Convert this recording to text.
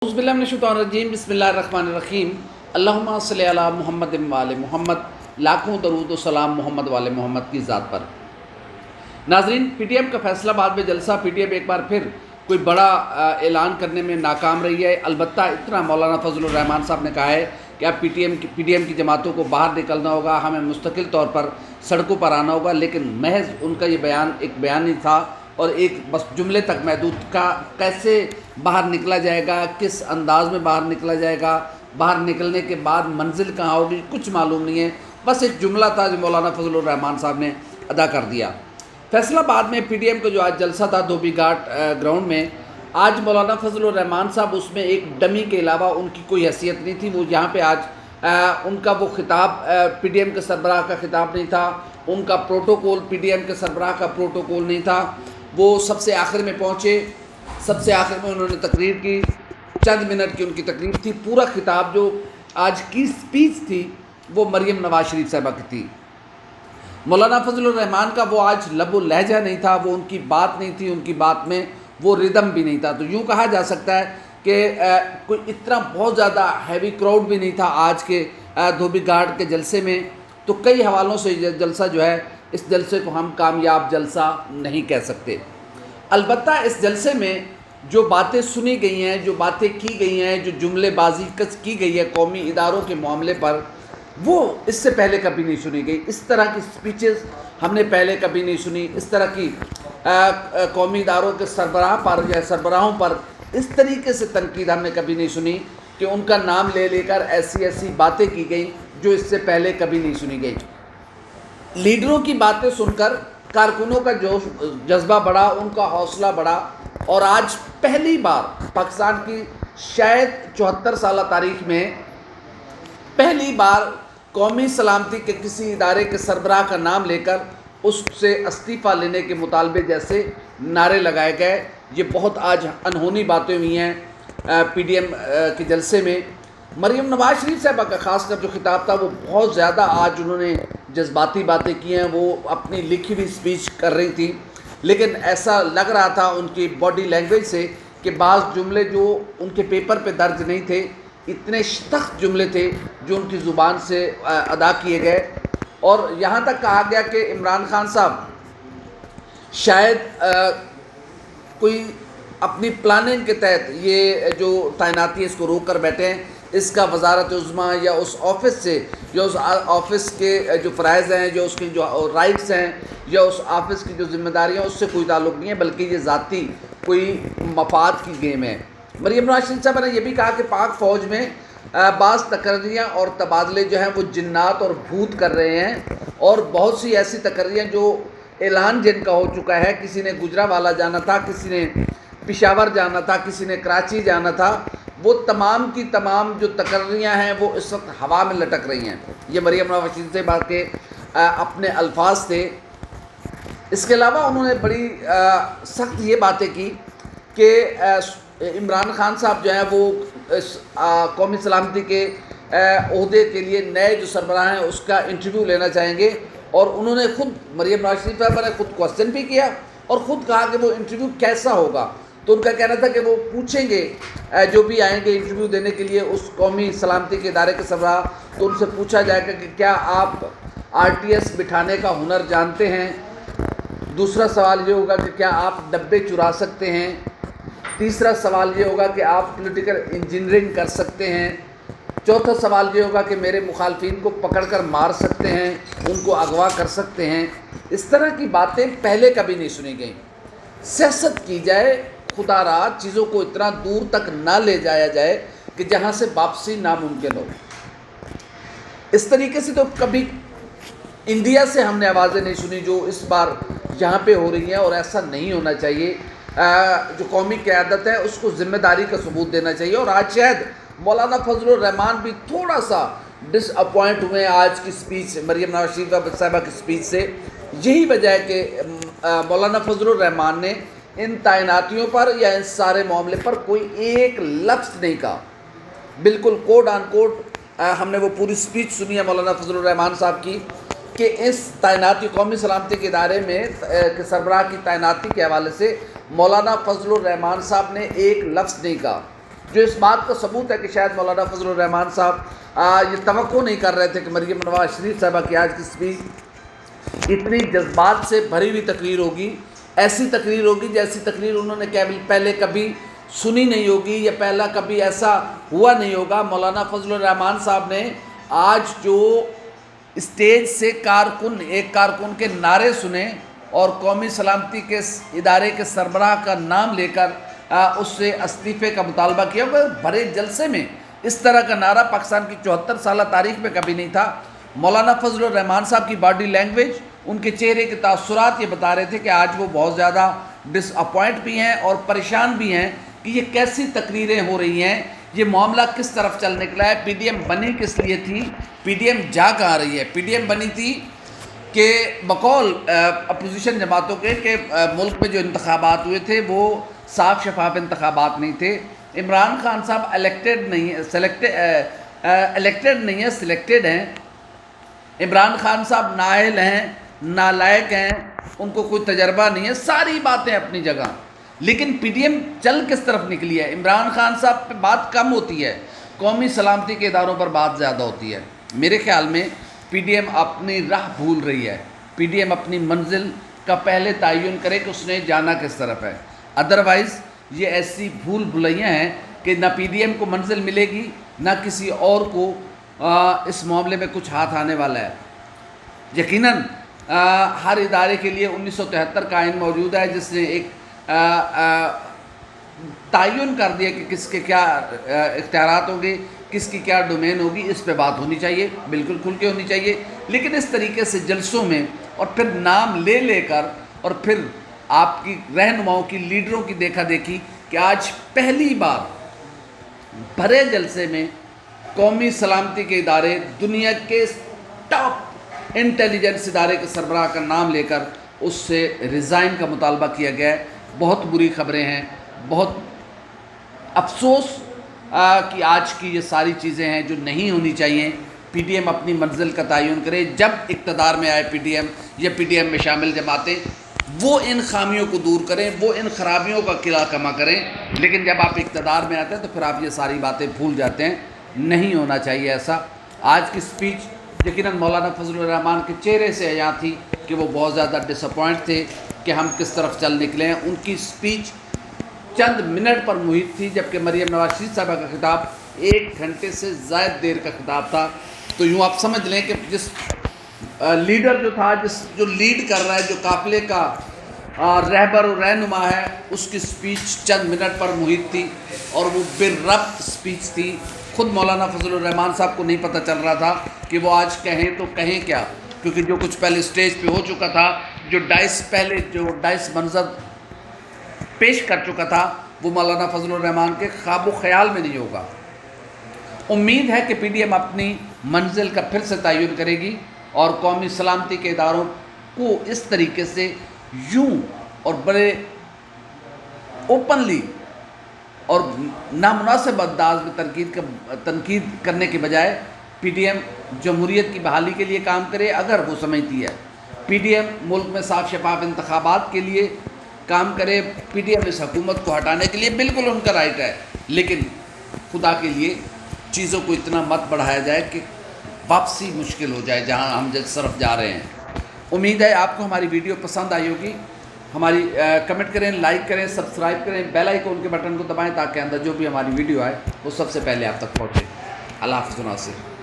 औज़ुबिल्लाहिमिनश्शैतानिर्रजीम बिस्मिल्लाहिर्रहमानिर्रहीम अल्लाहुम्मा सल्लि अला मुहम्मद वाले मोहम्मद। लाखों दरूद व सलाम मोहम्मद वाले मोहम्मद की ज़ात पर। नाज़रीन, पीटीएम का फैसलाबाद में जलसा। पीटीएम एक बार फिर कोई बड़ा ऐलान करने में नाकाम रही है। अलबत्ता इतना मौलाना फजलुर रहमान साहब ने कहा है कि अब पीटीएम की जमातों को बाहर निकलना होगा, हमें मुस्तकिल तौर पर सड़कों पर आना होगा। लेकिन महज उनका ये बयान एक बयान ही था और एक बस जुमले तक महदूद का। कैसे बाहर निकला जाएगा, किस अंदाज में बाहर निकला जाएगा, बाहर निकलने के बाद मंजिल कहाँ होगी, कुछ मालूम नहीं है। बस एक जुमला था जो मौलाना फजलुर रहमान साहब ने अदा कर दिया। फैसलाबाद में पीटीएम का जो आज जलसा था धोबी घाट ग्राउंड में, आज मौलाना फजलुर रहमान साहब उसमें एक डमी के अलावा उनकी कोई हैसियत नहीं थी। वो यहाँ पे आज उनका वो खिताब पीटीएम के सरबराह का खिताब नहीं था, उनका प्रोटोकॉल पीटीएम के सरबराह का प्रोटोकॉल नहीं था। वो सबसे आखिर में पहुँचे, सबसे आखिर में उन्होंने तकरीर की, चंद मिनट की उनकी तकरीर थी। पूरा खिताब जो आज की स्पीच थी वो मरियम नवाज शरीफ साहबा की थी। मौलाना फजलुर रहमान का वो आज लबो लहजा नहीं था, वो उनकी बात नहीं थी, उनकी बात में वो रिदम भी नहीं था। तो यूँ कहा जा सकता है कि कोई इतना बहुत ज़्यादा हैवी क्राउड भी नहीं था आज के धोबी घाट के जलसे में। तो कई हवालों से ये जलसा जो है, इस जलसे को हम कामयाब जलसा नहीं कह सकते। अलबत्ता इस जलसे में जो बातें सुनी गई हैं, जो बातें की गई हैं, जो जुमलेबाजी की गई है कौमी इदारों के मामले पर, वो इससे पहले कभी नहीं सुनी गई। इस तरह की स्पीचेस हमने पहले कभी नहीं सुनी। इस तरह की कौमी इदारों के सरबराह पर या सरबराहों पर इस तरीके से तनकीद हमने कभी नहीं सुनी कि उनका नाम ले लेकर ऐसी ऐसी बातें की गई जो इससे पहले कभी नहीं सुनी गई। लीडरों की बातें सुनकर कारकुनों का जोश जज्बा बढ़ा, उनका हौसला बढ़ा। और आज पहली बार पाकिस्तान की शायद 74 साल तारीख में पहली बार कौमी सलामती के किसी इदारे के सरबराह का नाम लेकर उससे इस्तीफ़ा लेने के मुतालबे जैसे नारे लगाए गए। ये बहुत आज अनहोनी बातें हुई हैं पीटीएम के जलसे में। मरियम नवाज शरीफ साहबा का ख़ासकर जो खिताब था वो बहुत ज़्यादा आज उन्होंने जज्बाती बातें की हैं। वो अपनी लिखी हुई स्पीच कर रही थी, लेकिन ऐसा लग रहा था उनकी बॉडी लैंग्वेज से कि बाज़ जुमले जो उनके पेपर पे दर्ज नहीं थे, इतने सख्त जुमले थे जो उनकी ज़ुबान से अदा किए गए। और यहाँ तक कहा गया कि इमरान खान साहब शायद कोई अपनी प्लानिंग के तहत ये जो तैनाती है इसको रोक कर बैठे हैं। इसका वजारत उज़्मा या उस ऑफ़िस से, या उस ऑफ़िस के जो फ़राइज़ हैं, जो उसकी जो राइट्स हैं, या उस ऑफ़िस की जो ज़िम्मेदारियाँ, उससे कोई ताल्लुक़ नहीं है, बल्कि ये ज़ाती कोई मफाद की गेम है। मरियम नवाज शरीफ साहब ने यह भी कहा कि पाक फ़ौज में बाज़ तकर्रियाँ और तबादले जो हैं वो जिन्नात और भूत कर रहे हैं। और बहुत सी ऐसी तकर्रियाँ जो ऐलान जिनका हो चुका है, किसी ने गुजरावाला जाना था, किसी ने पेशावर जाना था, किसी ने कराची जाना था, वो तमाम की तमाम जो तकर्रियाँ हैं वो इस वक्त हवा में लटक रही हैं। ये मरियम नवाज शरीफ से बात के अपने अल्फाज थे। इसके अलावा उन्होंने बड़ी सख्त ये बातें की कि इमरान खान साहब जो हैं वो कौमी सलामती के ओहदे के लिए नए जो सरबराह हैं उसका इंटरव्यू लेना चाहेंगे। और उन्होंने ख़ुद मरियम नवाज शरीफ साहब ने ख़ुद क्वेश्चन भी किया और ख़ुद कहा कि वो इंटरव्यू कैसा होगा। तो उनका कहना था कि वो पूछेंगे जो भी आएंगे इंटरव्यू देने के लिए उस कौमी सलामती के इदारे के सरबराह, तो उनसे पूछा जाएगा कि क्या आप आरटीएस बिठाने का हुनर जानते हैं। दूसरा सवाल ये होगा कि क्या आप डब्बे चुरा सकते हैं। तीसरा सवाल ये होगा कि आप पॉलिटिकल इंजीनियरिंग कर सकते हैं। चौथा सवाल ये होगा कि मेरे मुखालफिन को पकड़कर मार सकते हैं, उनको अगवा कर सकते हैं। इस तरह की बातें पहले कभी नहीं सुनी गई। सियासत की जाए, खुदा रहा चीज़ों को इतना दूर तक ना ले जाया जाए कि जहाँ से वापसी नामुमकिन हो। इस तरीके से तो कभी इंडिया से हमने आवाज़ें नहीं सुनी जो इस बार यहाँ पे हो रही हैं। और ऐसा नहीं होना चाहिए। जो कौमी क़यादत है उसको ज़िम्मेदारी का सबूत देना चाहिए। और आज शायद मौलाना फजलुर रहमान भी थोड़ा सा डिसअपॉइंट हुए आज की स्पीच, मरियम नवाज शरीफ साहिबा की स्पीच से। यही वजह है कि मौलाना फजलुर रहमान ने इन तैनातियों पर या इन सारे मामले पर कोई एक लफ्ज़ नहीं कहा। बिल्कुल कोट आन कोट हमने वो पूरी स्पीच सुनी है मौलाना फजलुर रहमान साहब की कि इस तैनाती कौमी सलामती के इदारे में के सरबराह की तैनाती के हवाले से मौलाना फजलुर रहमान साहब ने एक लफ्ज़ नहीं कहा। جو اس بات کا ثبوت ہے کہ شاید مولانا فضل الرحمان صاحب یہ توقع نہیں کر رہے تھے کہ مریم نواز شریف صاحبہ کی آج کی اسپیچ اتنی جذبات سے بھری ہوئی تقریر ہوگی، ایسی تقریر ہوگی جیسی تقریر انہوں نے پہلے کبھی سنی نہیں ہوگی، یا پہلا کبھی ایسا ہوا نہیں ہوگا۔ مولانا فضل الرحمان صاحب نے آج جو اسٹیج سے ایک کارکن کے نعرے سنے اور قومی سلامتی کے ادارے کے سربراہ کا نام لے کر اس سے استعفے کا مطالبہ کیا، وہ بڑے جلسے میں اس طرح کا نعرہ پاکستان کی 74 سالہ تاریخ میں کبھی نہیں تھا۔ مولانا فضل الرحمان صاحب کی باڈی لینگویج، ان کے چہرے کے تاثرات یہ بتا رہے تھے کہ آج وہ بہت زیادہ ڈس اپوائنٹ بھی ہیں اور پریشان بھی ہیں کہ یہ کیسی تقریریں ہو رہی ہیں، یہ معاملہ کس طرف چل نکلا ہے۔ پی ڈی ایم بنی کس لیے تھی، پی ڈی ایم جا کہاں رہی ہے؟ پی ڈی ایم بنی تھی کہ بقول اپوزیشن جماعتوں کے کہ ملک میں جو انتخابات ہوئے تھے وہ صاف شفاف انتخابات نہیں تھے، عمران خان صاحب الیکٹڈ نہیں ہے، سلیکٹڈ ہیں، عمران خان صاحب نااہل ہیں، نالائق ہیں، ان کو کوئی تجربہ نہیں ہے، ساری باتیں اپنی جگہ۔ لیکن پی ڈی ایم چل کس طرف نکلی ہے؟ عمران خان صاحب پہ بات کم ہوتی ہے، قومی سلامتی کے اداروں پر بات زیادہ ہوتی ہے۔ میرے خیال میں پی ڈی ایم اپنی راہ بھول رہی ہے، پی ڈی ایم اپنی منزل کا پہلے تعین کرے کہ اس نے جانا کس طرف ہے، ادروائز یہ ایسی بھول بھلیاں ہیں کہ نہ پی ڈی ایم کو منزل ملے گی، نہ کسی اور کو اس معاملے میں کچھ ہاتھ آنے والا ہے۔ یقیناً ہر ادارے کے لیے 1973 کا آئین موجود ہے جس نے ایک تعین کر دیا کہ کس کے کیا اختیارات ہوں گے، کس کی کیا ڈومین ہوگی، اس پہ بات ہونی چاہیے، بالکل کھل کے ہونی چاہیے۔ لیکن اس طریقے سے جلسوں میں اور پھر نام لے کر اور پھر آپ کی رہنماؤں کی، لیڈروں کی دیکھا دیکھی کہ آج پہلی بار بھرے جلسے میں قومی سلامتی کے ادارے، دنیا کے ٹاپ انٹیلیجنس ادارے کے سربراہ کا نام لے کر اس سے ریزائن کا مطالبہ کیا گیا ہے۔ بہت بری خبریں ہیں، بہت افسوس کہ آج کی یہ ساری چیزیں ہیں جو نہیں ہونی چاہیے۔ پی ڈی ایم اپنی منزل کا تعین کرے، جب اقتدار میں آئے پی ڈی ایم یا پی ڈی ایم میں شامل جماعتیں، وہ ان خامیوں کو دور کریں، وہ ان خرابیوں کا قلع کما کریں۔ لیکن جب آپ اقتدار میں آتے ہیں تو پھر آپ یہ ساری باتیں بھول جاتے ہیں، نہیں ہونا چاہیے ایسا۔ آج کی سپیچ یقیناً مولانا فضل الرحمان کے چہرے سے عیاں تھی کہ وہ بہت زیادہ ڈس اپوائنٹ تھے کہ ہم کس طرف چل نکلے ہیں۔ ان کی سپیچ چند منٹ پر محیط تھی، جبکہ مریم نواز شریف صاحبہ کا خطاب 1 گھنٹے سے زائد دیر کا خطاب تھا۔ تو یوں آپ سمجھ لیں کہ جس لیڈر جو تھا، جو لیڈ کر رہا ہے، جو قافلے کا رہبر و رہنما ہے، اس کی سپیچ چند منٹ پر محیط تھی اور وہ بالربط سپیچ تھی۔ خود مولانا فضل الرحمان صاحب کو نہیں پتہ چل رہا تھا کہ وہ آج کہیں تو کہیں کیا، کیونکہ جو کچھ پہلے سٹیج پہ ہو چکا تھا، جو ڈائس منظر پیش کر چکا تھا، وہ مولانا فضل الرحمان کے خواب و خیال میں نہیں ہوگا۔ امید ہے کہ پی ڈی ایم اپنی منزل کا پھر سے تعین کرے گی اور قومی سلامتی کے اداروں کو اس طریقے سے یوں اور بڑے اوپنلی اور نامناسب انداز میں تنقید کرنے کے بجائے پی ڈی ایم جمہوریت کی بحالی کے لیے کام کرے۔ اگر وہ سمجھتی ہے پی ڈی ایم ملک میں صاف شفاف انتخابات کے لیے کام کرے، پی ڈی ایم اس حکومت کو ہٹانے کے لیے بالکل ان کا رائٹ ہے، لیکن خدا کے لیے چیزوں کو اتنا مت بڑھایا جائے کہ واپسی مشکل ہو جائے جہاں ہم جس طرف جا رہے ہیں۔ امید ہے آپ کو ہماری ویڈیو پسند آئی ہوگی۔ ہماری کمنٹ کریں، لائک کریں، سبسکرائب کریں، بیل آئیکن کے بٹن کو دبائیں تاکہ اندر جو بھی ہماری ویڈیو آئے وہ سب سے پہلے آپ تک پہنچے۔ اللہ حافظ ناصر۔